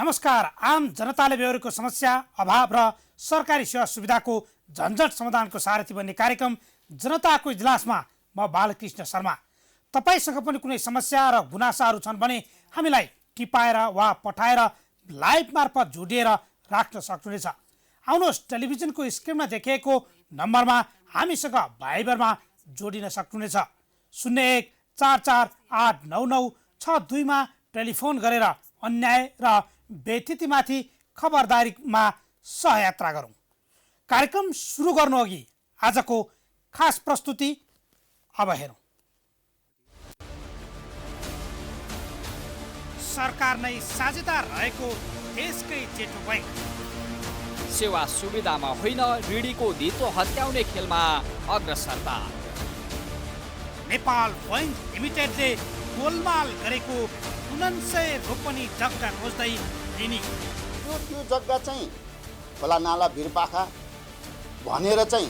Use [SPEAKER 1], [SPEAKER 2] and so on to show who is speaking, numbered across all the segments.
[SPEAKER 1] नमस्कार। आम जनताले बेहोरेको समस्या, अभाव र सरकारी सेवा सुविधाको झन्झट समाधानको सारथी बन्ने कार्यक्रम जनताको इजलासमा म बालकृष्ण शर्मा। तपाईसँग पनि कुनै समस्या र गुनासाहरू छन् भने हामीलाई टिपाएर वा पठाएर लाइभ मार्फत जोडिएर राख्न सक्नुहुनेछ। आउनुहोस्, टेलिभिजनको स्क्रिनमा देखिएको नम्बरमा हामीसँग भाइबरमा जोडिन सक्नुहुनेछ। 01448996 मा टेलिफोन गरेर अन्याय र व्यथितिमाथि खबरदारीमा सहयात्रा गरौँ। कार्यक्रम सुरु गर्नु अघि आजको खास प्रस्तुति अब हेरौँ। सरकार नै साझेदार रहेको देशकै जेठो बैंक।
[SPEAKER 2] सेवा सुविधामा होइन, ऋणीको धितो हत्याउने खेलमा अग्रसरता।
[SPEAKER 1] नेपाल बैंक लिमिटेडले गोलमाल गरेको 99 रोपनी जग्गा खोज्दै ऋणी।
[SPEAKER 3] त्यो जग्गा चाहिँ खोला नाला भिरपाखा भनेर चाहिँ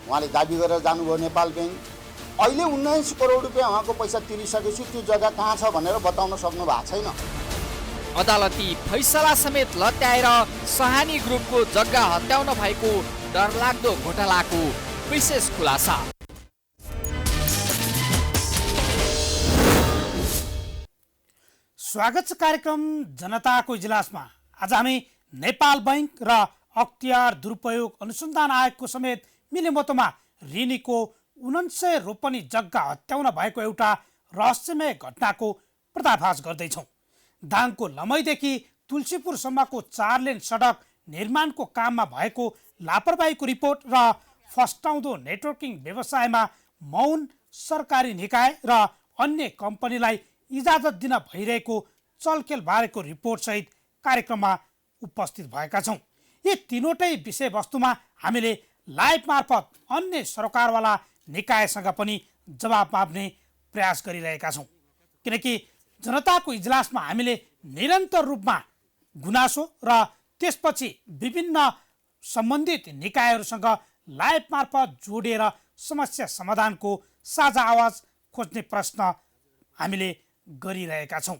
[SPEAKER 3] उहाँले दाबी गरेर जानुभयो नेपाल बैंक। अहिले 19 करोड रुपियाँ उहाँको पैसा तिरिसकेपछि त्यो जग्गा कहाँ छ भनेर बताउन सक्नु भएको छैन।
[SPEAKER 2] अदालती फैसला समेत लत्याएर सहानी ग्रुपको जग्गा हत्याउन भएको डरलाग्दो घोटालाको विशेष खुलासा।
[SPEAKER 1] स्वागत छ कार्यक्रम जनताको इजलासमा। आज हामी नेपाल बैंक र अख्तियार दुरुपयोग अनुसन्धान आयोगको समेत मिलेमतोमा ऋणीको 99 रोपनी जग्गा हत्याउन भएको एउटा रहस्यमय घटनाको पर्दाफास गर्दैछौँ। दाङको लमैदेखि तुलसीपुरसम्मको 4 लेन सडक निर्माणको काममा भएको लापरवाहीको रिपोर्ट र फस्टाउँदो नेटवर्किङ व्यवसायमा मौन सरकारी निकाय र अन्य कम्पनीलाई इजाजत दिन भइरहेको चलखेल बारेको रिपोर्टसहित कार्यक्रममा उपस्थित भएका छौँ। यी तीनवटै विषयवस्तुमा हामीले लाइभ मार्फत अन्य सरकारवाला निकायसँग पनि जवाब माग्ने प्रयास गरिरहेका छौँ, किनकि जनताको इजलासमा हामीले निरन्तर रूपमा गुनासो र त्यसपछि विभिन्न सम्बन्धित निकायहरूसँग लाइभ मार्फत जोडिएर समस्या समाधानको साझा आवाज खोज्ने प्रश्न हामीले गरिरहेका छौँ।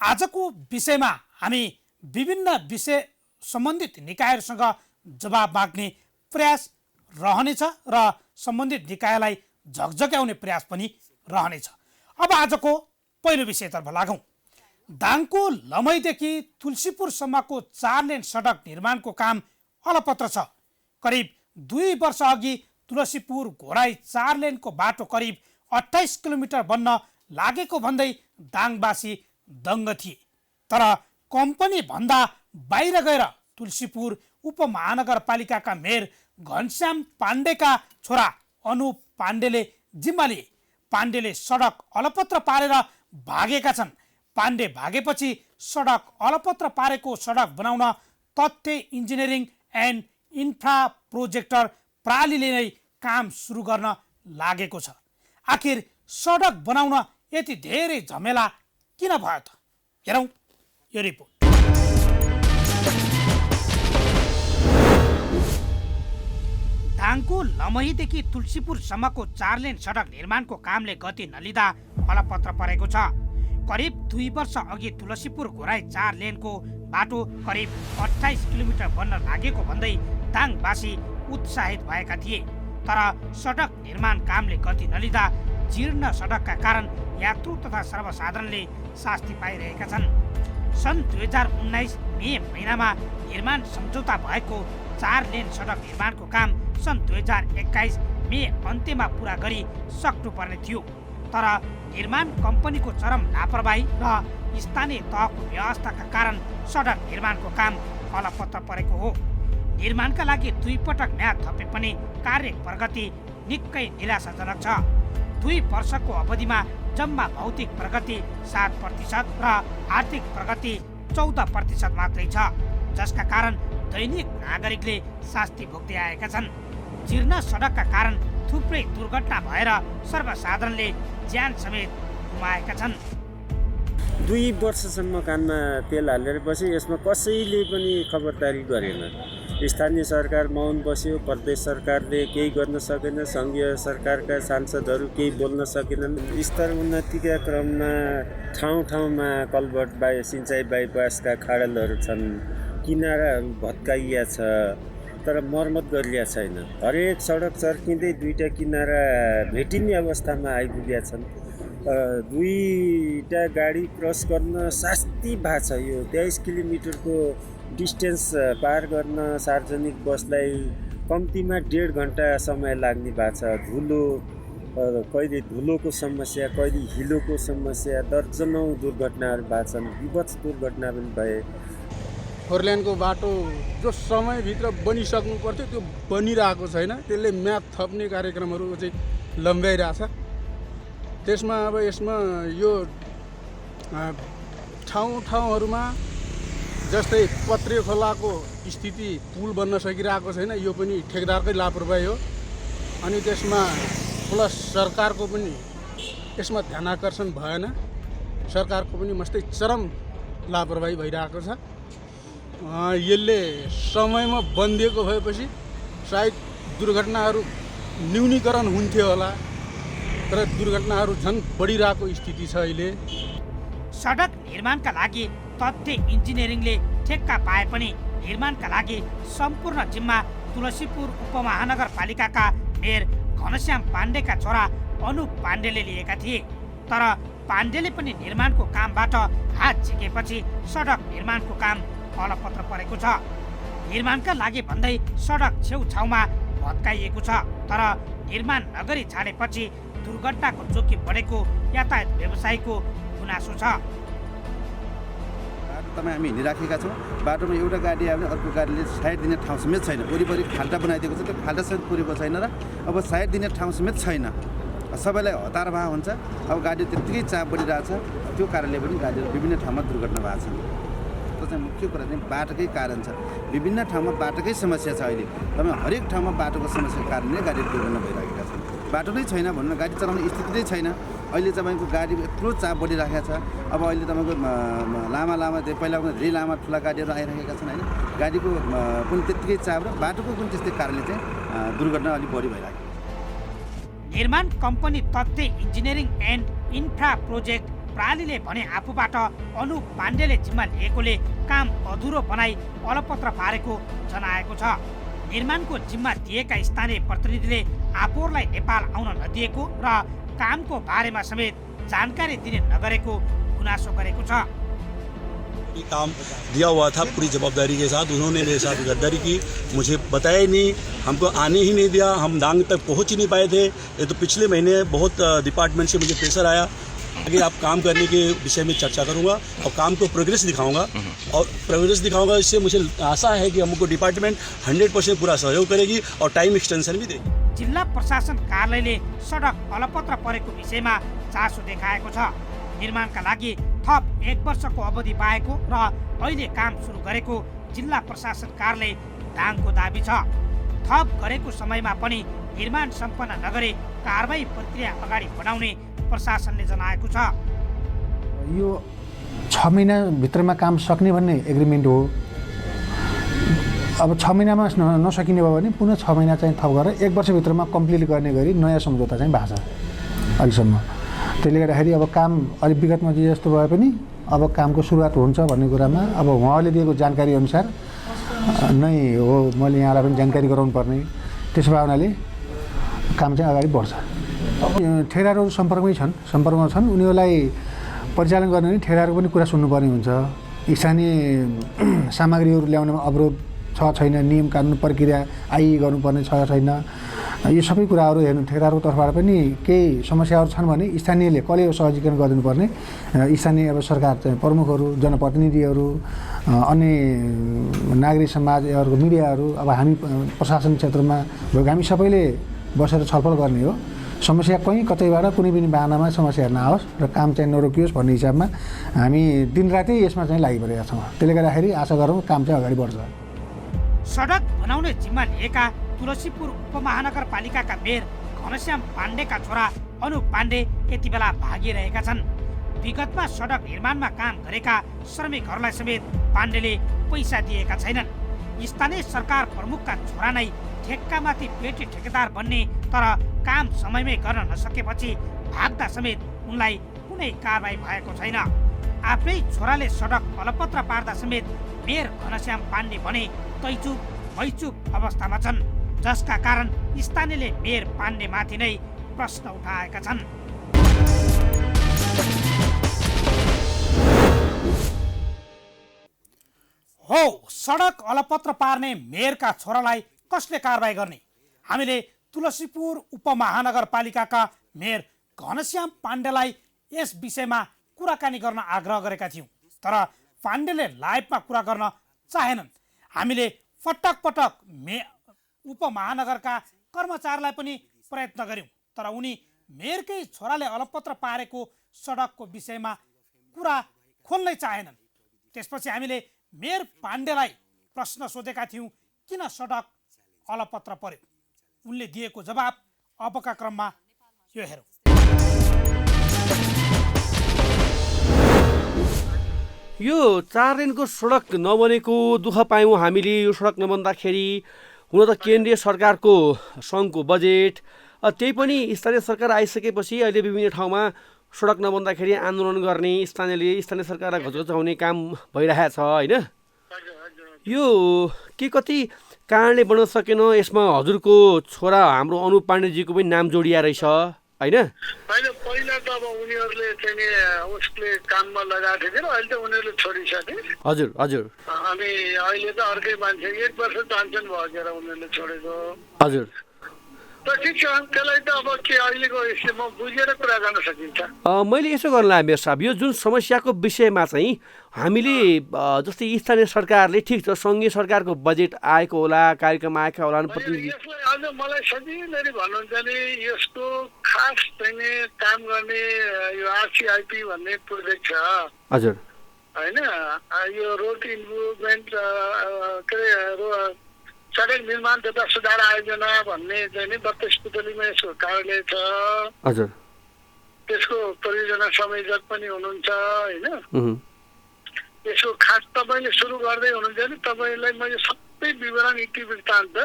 [SPEAKER 1] आजको विषयमा हामी विभिन्न विषय सम्बन्धित निकायहरूसँग जवाब माग्ने प्रयास रहनेछ र सम्बन्धित निकायलाई झकझक्याउने प्रयास पनि रहनेछ। अब आजको पहिलो विषयतर्फ लागौँ। दाङको लमैदेखि तुलसीपुरसम्मको 4 लेन सडक निर्माणको काम अलपत्र छ। करिब 2 वर्ष अघि तुलसीपुर घोराई 4 लेनको बाटो करिब 28 किलोमिटर बन्न लागेको भन्दै दाङवासी दङ्ग थिए। तर कम्पनी भन्दा बाहिर गएर तुलसीपुर उपमहानगरपालिकाका मेयर घनश्याम पाण्डेका छोरा अनुप पाण्डेले जिम्मा लिए। पाण्डेले सडक अलपत्र पारेर भागेका छन्। पाण्डे भागेपछि सडक अलपत्र पारेको सडक बनाउन तथ्य इन्जिनियरिङ एन्ड इन्फ्रा प्रोजेक्टर प्रालीले नै काम सुरु गर्न लागेको छ। आखिर सडक बनाउन यति धेरै झमेला किन भयो त? हेरौँ यो रिपोर्ट। दाङको लमहीदेखि तुलसीपुरसम्मको 4 लेन सडक निर्माणको कामले गति नलिँदा अलपत्र परेको छ। करिब 2 वर्ष अघि तुलसीपुर घोराई 4 लेनको बाटो करिब 28 किलोमिटर बन्न लागेको भन्दै दाङवासी उत्साहित भएका थिए। तर सडक निर्माण कामले गति नलिँदा जीर्ण सडकका कारण यात्रु तथा सर्वसाधारणले शास्ति पाइरहेका छन्। सन् 2019 मे महिनामा निर्माण सम्झौता भएको 4 लेन सडक निर्माणको काम सन् 2021 मे अन्त्यमा पुरा गरी सक्नुपर्ने थियो। तर निर्माण कम्पनीको चरम लापरवाही र स्थानीय तहको व्यवस्थाका कारण सडक निर्माणको काम अलपत्र परेको हो। निर्माणका लागि 2 पटक म्याद थपे पनि कार्य प्रगति निकै निराशाजनक छ। 2 वर्षको अवधिमा जम्मा भौतिक प्रगति 7% र आर्थिक प्रगति 14% मात्रै छ, जसका कारण दैनिक नागरिकले शास्ति भोग्दै आएका छन्। जीर्ण सडकका कारण थुप्रै दुर्घटना भएर सर्वसाधारणले ज्यान समेत गुमाएका छन्।
[SPEAKER 4] 2 वर्षसम्म कानमा तेल हालेर पछि यसमा कसैले पनि खबरदारी गरेन। स्थानीय सरकार मौन बस्यो, प्रदेश सरकारले केही गर्न सकेन, सङ्घीय सरकारका सांसदहरू केही बोल्न सकेनन्। स्तर उन्नतिका क्रममा ठाउँ-ठाउँमा कल्भर्ट सिँचाइ बाइपासका खाडलहरू छन्, किनाराहरू भत्काइया छ, तर मर्मत गरिया छैन। हरेक सडक चर्किँदै दुईटा किनारा भेटिने अवस्थामा आइपुगेका छन्। दुईटा गाडी क्रस गर्न शास्ति भएको छ। यो 23 किलोमिटरको डिस्टेन्स पार गर्न सार्वजनिक बसलाई कम्तीमा 1.5 घन्टा समय लाग्ने भएको छ। धुलो, कहिले धुलोको समस्या, कहिले हिलोको समस्या, दर्जनौँ दुर्घटनाहरू भएको छन्। विभत्स दुर्घटना पनि भए।
[SPEAKER 5] फोरलेनको बाटो जो समयभित्र बनिसक्नु पर्थ्यो त्यो बनिरहेको छैन। त्यसले म्याद थप्ने कार्यक्रमहरू चाहिँ लम्ब्याइरहेछ। त्यसमा अब यसमा यो ठाउँहरूमा जस्तै पत्रे खोलाको स्थिति पुल बन्न सकिरहेको छैन, यो पनि ठेकदारकै लापरवाही हो। अनि त्यसमा प्लस सरकारको पनि यसमा ध्यानाकर्षण भएन। सरकारको पनि मस्तै चरम लापरवाही भइरहेको छ। यसले समयमा बन्दिएको भएपछि सायद दुर्घटनाहरू न्यूनीकरण हुन्थ्यो होला, तर दुर्घटनाहरू झन् बढिरहेको स्थिति छ अहिले।
[SPEAKER 1] सडक निर्माणका लागि तथ्य इन्जिनियरिङले ठेक्का पाए पनि निर्माणका लागि सम्पूर्ण जिम्मा तुलसीपुर उपमहानगरपालिकाका मेयर घनश्याम पाण्डेका छोरा अनुप पाण्डेले लिएका थिए। तर पाण्डेले पनि निर्माणको कामबाट हात झिकेपछि सडक निर्माणको काम अलपत्र परेको छ। निर्माणका लागि भन्दै सडक छेउछाउमा भत्काइएको छ, तर निर्माण नगरी छाडेपछि दुर्घटनाको जोखिम बढेको यातायात व्यवसायीको गुनासो छ।
[SPEAKER 6] बाटोमा हामी हिँडिराखेका छौँ। बाटोमा एउटा गाडी आयो भने अर्को गाडीले साइड दिने ठाउँ समेत छैन। वरिपरि खाल्टा बनाइदिएको छ, त्यो खाल्टा समेत पुरेको छैन र अब साइड दिने ठाउँ समेत छैन। सबैलाई हतार भए हुन्छ। अब गाडी त्यत्तिकै चाप बढिरहेछ। त्यो कारणले पनि गाडीहरू विभिन्न ठाउँमा दुर्घटना भएको छ। त्यो चाहिँ मुख्य कुरा चाहिँ बाटोकै कारण छ। विभिन्न ठाउँमा बाटोकै समस्या छ। अहिले तपाईँ हरेक ठाउँमा बाटोको समस्याको कारणले गाडीहरू दुर्घटना भइरहेका छन्। बाटो नै छैन भन्नु, गाडी चलाउने स्थिति नै छैन। अहिले तपाईँको गाडी यत्रो चाप बढिरहेको छ। अब अहिले तपाईँको लामा पहिला धेरै लामा ठुला गाडीहरू आइरहेका छन् होइन। गाडीको पनि त्यत्तिकै चाप र बाटोको पनि त्यस्तै कारणले चाहिँ दुर्घटना अलिक बढी भइरहेको छ।
[SPEAKER 1] निर्माण कम्पनी तथ्य इन्जिनियरिङ एन्ड इन्फ्रा प्रोजेक्ट प्रालीले भने आफूबाट अनुप पाण्डेले जिम्मा लिएकोले काम अधुरो बनाई अलपत्र पारेको जनाएको छ। निर्माणको जिम्मा दिएका स्थानीय प्रतिनिधिले आफूहरूलाई नेपाल आउन नदिएको र कामको बारेमा समेत जानकारी दिने नगरेको गुनासो गरेको छ।
[SPEAKER 7] काम दिया हुआ था पूरी जवाबदारी के साथ, उन्होंने मेरे साथ गद्दारी की, मुझे बताया ही नहीं, हमको आने ही नहीं दिया, हम दांग तक पहुंच ही नहीं पाए थे। ये तो पिछले महीने बहुत डिपार्टमेंट से मुझे प्रेशर आया। आगे आप काम करने के विषय में चर्चा करूंगा और काम को प्रोग्रेस दिखाऊंगा और प्रोग्रेस दिखाऊंगा। इससे मुझे आशा है कि हमको डिपार्टमेंट 100% पूरा सहयोग करेगी और टाइम एक्सटेंशन भी देगी।
[SPEAKER 1] जिल्ला प्रशासन कार्यालयले सडक अलपत्र परेको विषयमा चासो देखाएको छ। निर्माणका लागि थप 1 वर्षको अवधि पाएको र अहिले काम सुरु गरेको जिल्ला प्रशासन कार्यालय दाङको दाबी छ। थप गरेको समयमा पनि निर्माण सम्पन्न नगरे कारबाही प्रक्रिया अगाडि बढाउने प्रशासनले जनाएको छ।
[SPEAKER 8] यो 6 महिनाभित्रमा काम सक्ने भन्ने एग्रिमेन्ट हो। अब 6 महिनामा नसकिने भयो भने पुनः 6 महिना चाहिँ थप गरेर 1 वर्षभित्रमा कम्प्लिट गर्ने गरी नयाँ सम्झौता चाहिँ भएको छ अहिलेसम्म। त्यसले गर्दाखेरि अब काम अलिक विगतमा जे जस्तो भए पनि अब कामको सुरुवात हुन्छ भन्ने कुरामा अब उहाँले दिएको जानकारी अनुसार नै हो। मैले यहाँलाई पनि जानकारी गराउनु पर्ने। त्यसो भए हुनाले काम चाहिँ अगाडि बढ्छ। अब ठेकेदारहरू सम्पर्कमा छन्। उनीहरूलाई परिचालन गर्ने पनि ठेकेदारको पनि कुरा सुन्नुपर्ने हुन्छ। स्थानीय सामग्रीहरू ल्याउनमा अवरोध छ छैन, नियम कानुन प्रक्रिया गर्नुपर्ने छ छैन, यो सबै कुराहरू हेर्नु ठेकेदारको तर्फबाट पनि केही समस्याहरू छन् भने स्थानीयले कसले सहजीकरण गरिदिनुपर्ने। स्थानीय अब सरकार चाहिँ प्रमुखहरू, जनप्रतिनिधिहरू, अन्य नागरिक समाजहरूको मिडियाहरू, अब हामी प्रशासन क्षेत्रमा भएको हामी सबैले बसेर छलफल गर्ने हो। समस्या कहीँ कतैबाट कुनै पनि बाहनामा समस्या नआओस् र काम चाहिँ नरोकियोस् भन्ने हिसाबमा हामी दिनरातै यसमा चाहिँ लागिपरेका छौँ। त्यसले गर्दाखेरि आशा गरौँ काम चाहिँ अगाडि बढ्छ।
[SPEAKER 1] सडक बनाउने जिम्मा लिएका तुलसीपुर उपमहानगरपालिकाका मेयर घनश्याम पाण्डेका छोरा अनुप पाण्डे यति बेला भागिरहेका छन्। विगतमा सडक निर्माणमा काम गरेका श्रमिकहरूलाई समेत पाण्डेले पैसा दिएका छैनन्। स्थानीय सरकार प्रमुखका छोरा नै ठेक्कामाथि पेटी ठेकेदार बन्ने तर काम समयमै गर्न नसकेपछि भाग्दा समेत उनलाई कुनै कारबाही भएको छैन। आफ्नै छोराले सडक अलपत्र पार्दा समेत मेयर घनश्याम पाण्डे भने तैचुप मैचुप अवस्थामा छन्, जसका कारण स्थानीयले मेयर पाण्डेमाथि नै प्रश्न उठाएका छन्। हो, सडक अलपत्र पार्ने मेयरका छोरालाई कसले कारबाही गर्ने? हामीले तुलसीपुर उपमहानगरपालिकाका मेयर घनश्याम पाण्डेलाई यस विषयमा कुराकानी गर्न आग्रह गरेका थियौँ, तर पाण्डेले लाइभमा कुरा गर्न चाहेनन्। हामीले पटक पटक उपमहानगरका कर्मचारीलाई पनि प्रयत्न गर्यौँ, तर उनी मेयरकै छोराले अलपत्र पारेको सडकको विषयमा कुरा खोल्नै चाहेनन्। त्यसपछि हामीले मेयर पाण्डेलाई प्रश्न सोधेका थियौँ, किन सडक अलपत्र पर्यो? उनले दिएको जवाब अबका क्रममा यो हेरौँ।
[SPEAKER 9] यो 4 लेनको सडक नबनेको दुःख पायौँ हामीले। यो सडक नबन्दाखेरि हुन त केन्द्रीय सरकारको सङ्घको बजेट, त्यही पनि स्थानीय सरकार आइसकेपछि अहिले विभिन्न ठाउँमा सडक नबन्दाखेरि आन्दोलन गर्ने, स्थानीय सरकारलाई घचघचाउने काम भइरहेछ होइन। यो के कति कारणले बन्न सकेन? यसमा हजुरको छोरा हाम्रो अनुप पाण्डेजीको पनि नाम जोडिया रहेछ होइन?
[SPEAKER 10] पहिला त अब उनीहरूले चाहिँ उसले काममा लगाएको थियो, अहिले त उनीहरूले छोडिसके।
[SPEAKER 9] हजुर हजुर।
[SPEAKER 10] अनि अहिले त अर्कै मान्छे 1 वर्ष चान्सन भयो के उनीहरूले छोडेको।
[SPEAKER 9] हजुर।
[SPEAKER 10] त ठिक छ, त्यसलाई त अब के अहिलेको यसमा बुझेर कुरा गर्न सकिन्छ।
[SPEAKER 9] मैले यसो गर्न लाग्यो मेयर साहब, यो जुन समस्याको विषयमा चाहिँ हामीले जस्तै स्थानीय सरकारले ठिक छ सङ्घीय सरकारको बजेट आएको होला, कार्यक्रम आएका होला,
[SPEAKER 10] यसलाई अझ मलाई सजिलै भन्नुहुन्छ नि यसको खास चाहिँ काम गर्ने यो आरसिआइपी भन्ने प्रोजेक्ट छ।
[SPEAKER 9] हजुर।
[SPEAKER 10] होइन, यो रोड इम्प्रुभमेन्ट के अरे सडक निर्माण तथा सुधार आयोजना भन्ने चाहिँ नि 32 पुतलीमा यसको कार्यालय छ।
[SPEAKER 9] हजुर।
[SPEAKER 10] त्यसको परियोजना संयोजक पनि हुनुहुन्छ होइन। यसको खास तपाईँले सुरु गर्दै हुनुहुन्छ नि, तपाईँलाई मैले सबै विवरण इतिवृत्तान्त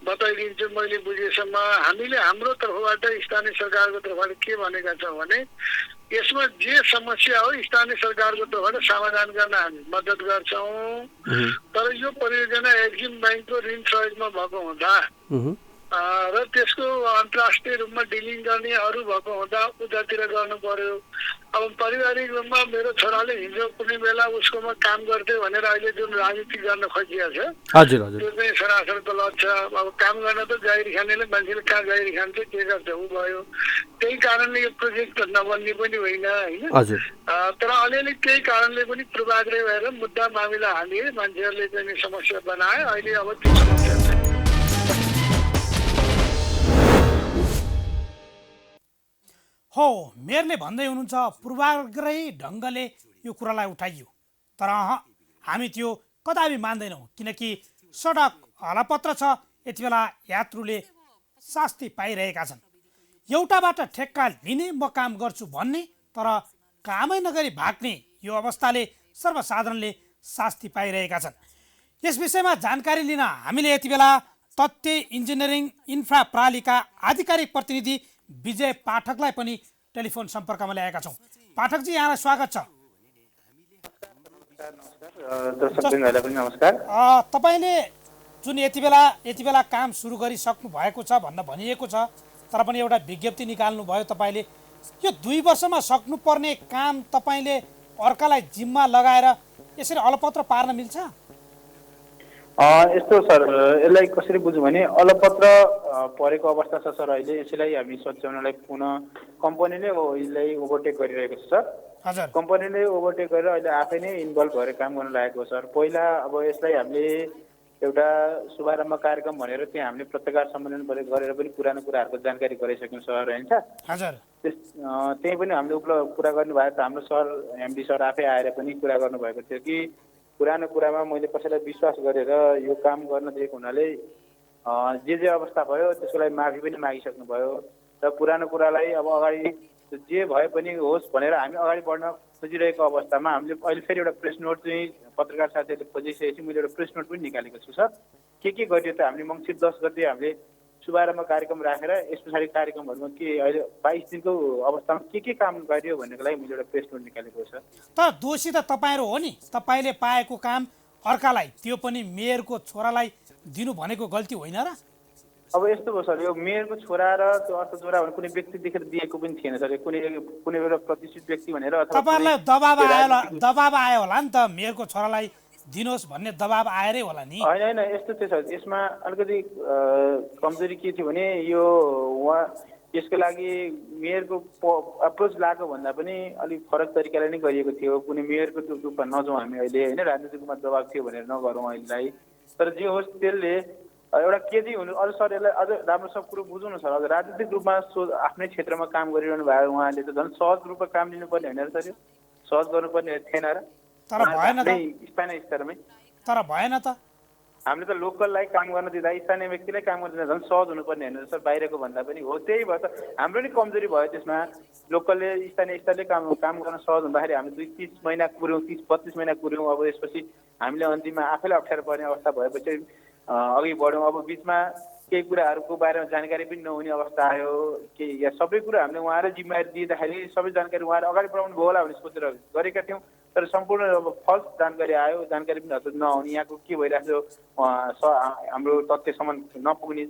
[SPEAKER 10] बताइदिन्छु मैले बुझेसम्म। हामीले हाम्रो तर्फबाट स्थानीय सरकारको तर्फबाट के भनेका छौँ भने यसमा जे समस्या हो स्थानीय सरकारको तर्फबाट समाधान गर्न हामी मद्दत गर्छौँ। तर यो परियोजना एक्जिम ब्याङ्कको ऋण सहयोगमा भएको हुँदा र त्यसको अन्तर्राष्ट्रिय रूपमा डिलिङ गर्ने अरू भएको हुँदा उतातिर गर्नु पर्यो। अब पारिवारिक रूपमा मेरो छोराले हिजो कुनै बेला उसकोमा काम गर्थ्यो भनेर अहिले जुन राजनीति गर्न खोजिएको छ
[SPEAKER 9] हजुर हजुर
[SPEAKER 10] त्यो चाहिँ सरासर गलत छ। अब काम गर्न त जागिर खानेले मान्छेले कहाँ जागिर खान्छ के गर्छ ऊ भयो। त्यही कारणले यो प्रोजेक्ट नबन्ने पनि होइन होइन। तर अलिअलि केही कारणले पनि पूर्वाग्रह भएर मुद्दा मामिला हाले मान्छेहरूले चाहिँ समस्या बनाए। अहिले अब त्यो समस्या छ।
[SPEAKER 1] हो, मेयरले भन्दै हुनुहुन्छ पूर्वाग्रही ढङ्गले यो कुरालाई उठाइयो, तर हामी त्यो कदापि मान्दैनौँ, किनकि सडक अलपत्र छ। यति बेला यात्रुले शास्ति पाइरहेका छन्। एउटाबाट ठेक्का लिने म काम गर्छु भन्ने तर कामै नगरी भाग्ने यो अवस्थाले सर्वसाधारणले शास्ति पाइरहेका छन्। यस विषयमा जानकारी लिन हामीले यति बेला तथ्य इन्जिनियरिङ इन्फ्रा प्रणालीका आधिकारिक प्रतिनिधि विजय पाठकलाई पनि टेलिफोन सम्पर्कमा ल्याएका छौँ। पाठकजी, यहाँलाई स्वागत छ। तपाईँले जुन यति बेला काम सुरु गरिसक्नु भएको छ भन्न भनिएको छ, तर पनि एउटा विज्ञप्ति निकाल्नु भयो तपाईँले। यो 2 वर्षमा सक्नुपर्ने काम तपाईँले अर्कालाई जिम्मा लगाएर यसरी अलपत्र पार्न मिल्छ?
[SPEAKER 11] यस्तो सर, यसलाई कसरी बुझ्यौँ भने अलपत्र परेको अवस्था छ सर। अहिले यसलाई हामी सच्याउनलाई पुनः कम्पनीले यसलाई ओभरटेक गरिरहेको छ सर। कम्पनीले ओभरटेक गरेर अहिले आफै नै इन्भल्भ भएर काम गर्न लागेको सर। पहिला अब यसलाई हामीले एउटा शुभारम्भ कार्यक्रम भनेर त्यहाँ हामीले पत्रकार सम्मेलन गरेर पनि पुरानो कुराहरूको जानकारी गराइसक्यौँ सर होइन। त्यही पनि हामीले कुरा गर्नुभएको छ। हाम्रो सर एमडी सर आफै आएर पनि कुरा गर्नुभएको थियो कि पुरानो कुरामा मैले कसैलाई विश्वास गरेर यो काम गर्न दिएको हुनाले जे अवस्था भयो त्यसको लागि माफी पनि मागिसक्नुभयो र पुरानो कुरालाई अब अगाडि जे भए पनि होस् भनेर हामी अगाडि बढ्न खोजिरहेको अवस्थामा हामीले अहिले फेरि एउटा प्रेस नोट चाहिँ पत्रकार साथीहरूले खोजिसकेपछि मैले एउटा प्रेस नोट पनि निकालेको छु सर। के गरियो त हामीले मङ्सिर 10 गते हामीले शुभारम्भ कार्यक्रम राखेर यस पछाडि कार्यक्रमहरूमा के अहिले 22 दिनको अवस्थामा के काम गरियो भन्नेको लागि मैले एउटा प्रेस नोट निकालेको छ।
[SPEAKER 1] तर दोषी त तपाईँहरू हो नि, तपाईँले पाएको काम अर्कालाई, त्यो पनि मेयरको छोरालाई दिनु भनेको गल्ती होइन र?
[SPEAKER 11] अब यस्तो भयो सर, यो मेयरको छोरा र त्यो अर्को छोरा भने कुनै व्यक्ति देखेर दिएको पनि थिएन सर। कुनै एउटा प्रतिष्ठित व्यक्ति भनेर
[SPEAKER 1] तपाईँलाई दबाब आयो होला नि त, मेयरको छोरालाई दिनुहोस् भन्ने दबाब आएरै होला नि।
[SPEAKER 11] होइन यस्तो थियो सर, यसमा अलिकति कमजोरी के थियो भने यो उहाँ यसको लागि मेयरको अप्रोच लगाएको भन्दा पनि अलिक फरक तरिकाले नै गरिएको थियो। कुनै मेयरको त्यो रूपमा नजाउँ हामी अहिले होइन, राजनीतिक रूपमा दबाब थियो भनेर नगरौँ अहिलेलाई। तर जे होस् त्यसले एउटा के चाहिँ हुनु, अझ सर यसलाई अझ राम्रोसँग कुरो बुझौँ न सर। अझ राजनीतिक रूपमा आफ्नै क्षेत्रमा काम गरिरहनु भयो उहाँले त झन् सहज रूपमा काम लिनुपर्ने होइन र सर, यो सहज गर्नुपर्ने थिएन र?
[SPEAKER 1] तर भएन त,
[SPEAKER 11] स्थानीय स्तरमै
[SPEAKER 1] तर भएन त।
[SPEAKER 11] हामीले त लोकललाई काम गर्न दिँदा स्थानीय व्यक्तिलाई काम गर्न दिँदा झन् सहज हुनुपर्ने होइन सर, बाहिरको भन्दा पनि हो। त्यही भएर त हाम्रो नि कमजोरी भयो त्यसमा। लोकलले स्थानीय स्तरले काम गर्न सहज हुँदाखेरि हामी 30 महिना कुर्यौँ, 30-32 महिना कुर्यौँ। अब यसपछि हामीले अन्तिममा आफैलाई अप्ठ्यारो पर्ने अवस्था भएपछि अघि बढ्यौँ। अब बिचमा केही कुराहरूको बारेमा जानकारी पनि नहुने अवस्था आयो कि या सबै कुरा हामीले उहाँलाई जिम्मेवारी दिँदाखेरि सबै जानकारी उहाँले अगाडि बढाउनु भयो होला भन्ने सोचेर गरेका थियौँ। तर सम्पूर्ण अब फल्स जानकारी आयो, जानकारी पनि हतपत नहुने, यहाँको के भइरहेको छ हाम्रो तथ्यसम्म नपुग्ने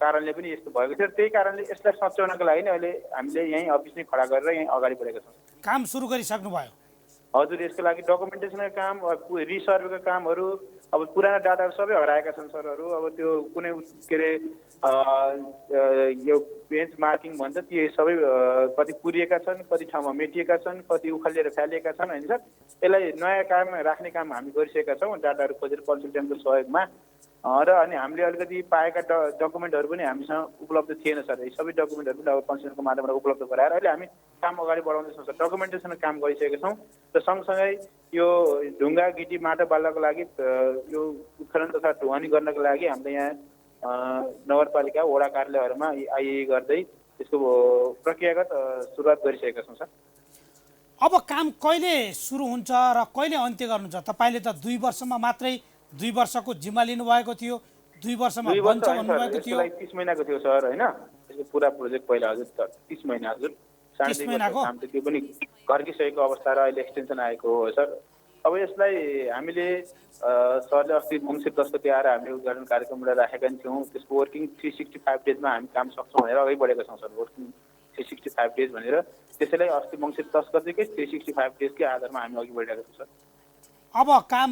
[SPEAKER 11] कारणले पनि यस्तो भएको थियो। त्यही कारणले यसलाई सच्याउनको लागि नै अहिले हामीले यहीँ अफिस नै खडा गरेर यहीँ अगाडि बढेका छौँ।
[SPEAKER 1] काम सुरु गरिसक्नु भयो?
[SPEAKER 11] हजुर, यसको लागि डकुमेन्टेसनको काम, रिसर्भेको कामहरू, अब पुराना डाटाहरू सबै हराएका छन् सरहरू। अब त्यो कुनै के अरे यो बेन्च मार्किङ भन्छ, ती सबै कति पुरिएका छन्, कति ठाउँमा मेटिएका छन्, कति उखालिएर फ्यालिएका छन् होइन सर। यसलाई नयाँ काममा राख्ने काम हामी गरिसकेका छौँ डाटाहरू खोजेर कन्सल्टेन्टको सहयोगमा। र अनि हामीले अलिकति पाएका डकुमेन्टहरू पनि हामीसँग उपलब्ध थिएन सर। यी सबै डकुमेन्टहरू पनि अब कन्सल्टेन्टको माध्यमबाट उपलब्ध गराएर अहिले हामी काम अगाडि बढाउँदैछौँ सर। डकुमेन्टेसन काम गरिसकेका छौँ र सँगसँगै यो ढुङ्गा गिटी माटो बाल्नको लागि यो उत्खनन तथा ढुवानी गर्नको लागि हामीले यहाँ नगरपालिका वडा कार्यालयहरूमा आइए गर्दै त्यसको प्रक्रियागत सुरुवात गरिसकेका छौँ सर।
[SPEAKER 1] अब काम कहिले सुरु हुन्छ र कहिले अन्त्य गर्नुहुन्छ? तपाईँले त 2 वर्षमा मात्रै 2 वर्षको जिम्मा लिनुभएको थियो, 2 वर्षमा बन्छ भन्नुभएको थियो।
[SPEAKER 11] 30 महिनाको थियो सर होइन, यसको पुरा प्रोजेक्ट पहिला हजुर 30 महिना हजुर, 3.5 वर्षको काम थियो। त्यो पनि घर्किसकेको अवस्था र अहिले एक्सटेन्सन आएको हो सर। अब यसलाई हामीले सरले अस्ति मङ्सिर 10 गते आएर हामीले उद्घाटन कार्यक्रम राखेका थियौँ। त्यसको वर्किङ 365 डेजमा हामी काम सक्छौँ भनेर अगाडि बढेका छौँ सर। वर्किङ 365 डेज भनेर त्यसैलाई अस्ति मङ्सिर 10 गतेकै 365 डेजकै आधारमा हामी अघि बढिरहेका छौँ सर।
[SPEAKER 1] अब काम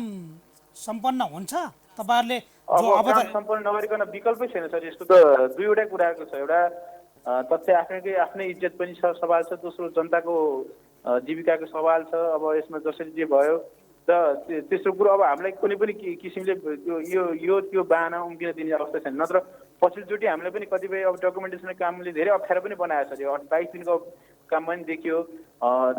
[SPEAKER 1] सम्पन्न हुन्छ तपाईँहरूले?
[SPEAKER 11] अब काम सम्पन्न नगरिकन विकल्पै छैन सर। यसको त दुईवटै कुराको छ, एउटा तथ्य आफ्नै इज्जत पनि सवाल छ, दोस्रो जनताको जीविकाको सवाल छ। अब यसमा जसरी जे भयो र तेस्रो कुरो अब हामीलाई कुनै पनि किसिमले यो त्यो बाहना उम्किन दिने अवस्था छैन। नत्र पछिल्लोचोटि हामीले पनि कतिपय अब डकुमेन्टेसन कामले धेरै अप्ठ्यारो पनि बनाएको छ। यो 22 दिनको काम पनि देखियो।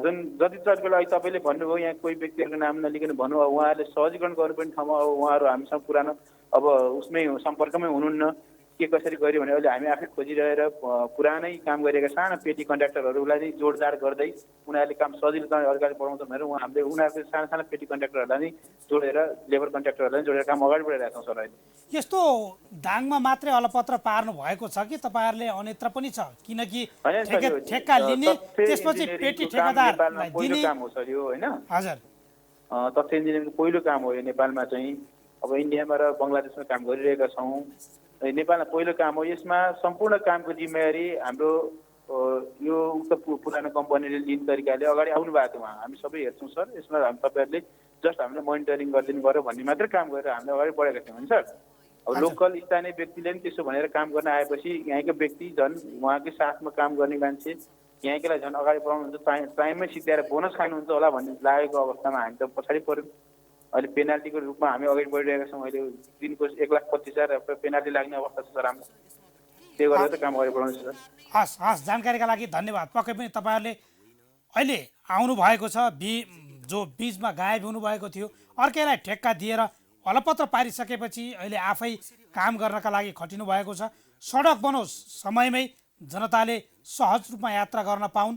[SPEAKER 11] जुन जति चर्को लागि तपाईँले भन्नुभयो यहाँ कोही व्यक्तिहरूको नाम नलिकन भन्नु, उहाँहरूले सहजीकरण गर्नुपर्ने ठाउँमा अब उहाँहरू हामीसँग पुरानो अब उसमै सम्पर्कमै हुनुहुन्न। के कसरी गर्यो भने अहिले हामी आफै खोजिरहेर पुरानै काम गरेका साना पेटी कन्ट्र्याक्टरहरूलाई नै जोडजाड गर्दै उनीहरूले काम सजिलोसँग अगाडि बढाउँछ भनेर हामीले उनीहरूको साना पेटी कन्ट्र्याक्टरहरूलाई नै जोडेर लेबर कन्ट्र्याक्टरहरूलाई जोडेर काम अगाडि बढाइरहेका छौँ सर। अहिले
[SPEAKER 1] यस्तो दाङमा मात्रै अलपत्र पार्नु भएको छ कि तपाईँहरूले अन्यत्र पनि छ? किनकि ठेक्का लिने त्यसपछि पेटी ठेकेदारलाई दिने
[SPEAKER 11] काम हो सर यो होइन।
[SPEAKER 1] हजुर,
[SPEAKER 11] तथ्य इन्जिनियरिङको पहिलो काम हो यो नेपालमा चाहिँ। अब इन्डियामा र बङ्गलादेशमा काम गरिरहेका छौँ। नेपालमा पहिलो काम हो। यसमा सम्पूर्ण कामको जिम्मेवारी हाम्रो यो उक्त पुरानो कम्पनीले लिने तरिकाले अगाडि आउनु भएको थियो। हामी सबै हेर्छौँ सर। यसमा हामी तपाईँहरूले जस्ट हामीले मोनिटरिङ गरिदिनु पऱ्यो भन्ने मात्रै काम गरेर हामीले अगाडि बढेका थियौँ नि सर। अब लोकल स्थानीय व्यक्तिले पनि त्यसो भनेर काम गर्न आएपछि यहीँको व्यक्ति झन् उहाँकै साथमा काम गर्ने मान्छे यहीँकोलाई झन् अगाडि बढाउनुहुन्छ, टाइममै सिद्ध्याएर बोनस खानुहुन्छ होला भन्ने लागेको अवस्थामा हामी त पछाडि पऱ्यौँ। अहिले पेनाल्टीको रूपमा हामी अगाडि बढिरहेका छौँ। अहिले दिनको 1,25,000 पेनाल्टी लाग्ने अवस्था छ सर हाम्रो। त्यो गरेर त काम अगाडि बढाउँछ सर।
[SPEAKER 1] हस्, जानकारीका लागि धन्यवाद। पक्कै पनि तपाईँहरूले अहिले आउनु भएको छ, जो बीचमा गायब हुनुभएको थियो, अर्कैलाई ठेक्का दिएर अलपत्र पारिसकेपछि अहिले आफै काम गर्नका लागि खटिनु भएको छ। सडक बनोस्, समयमै जनताले सहज रूपमा यात्रा गर्न पाउन्,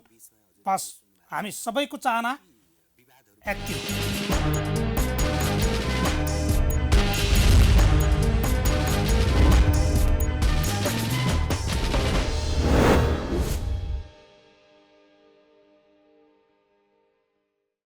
[SPEAKER 1] बस हामी सबैको चाहना यति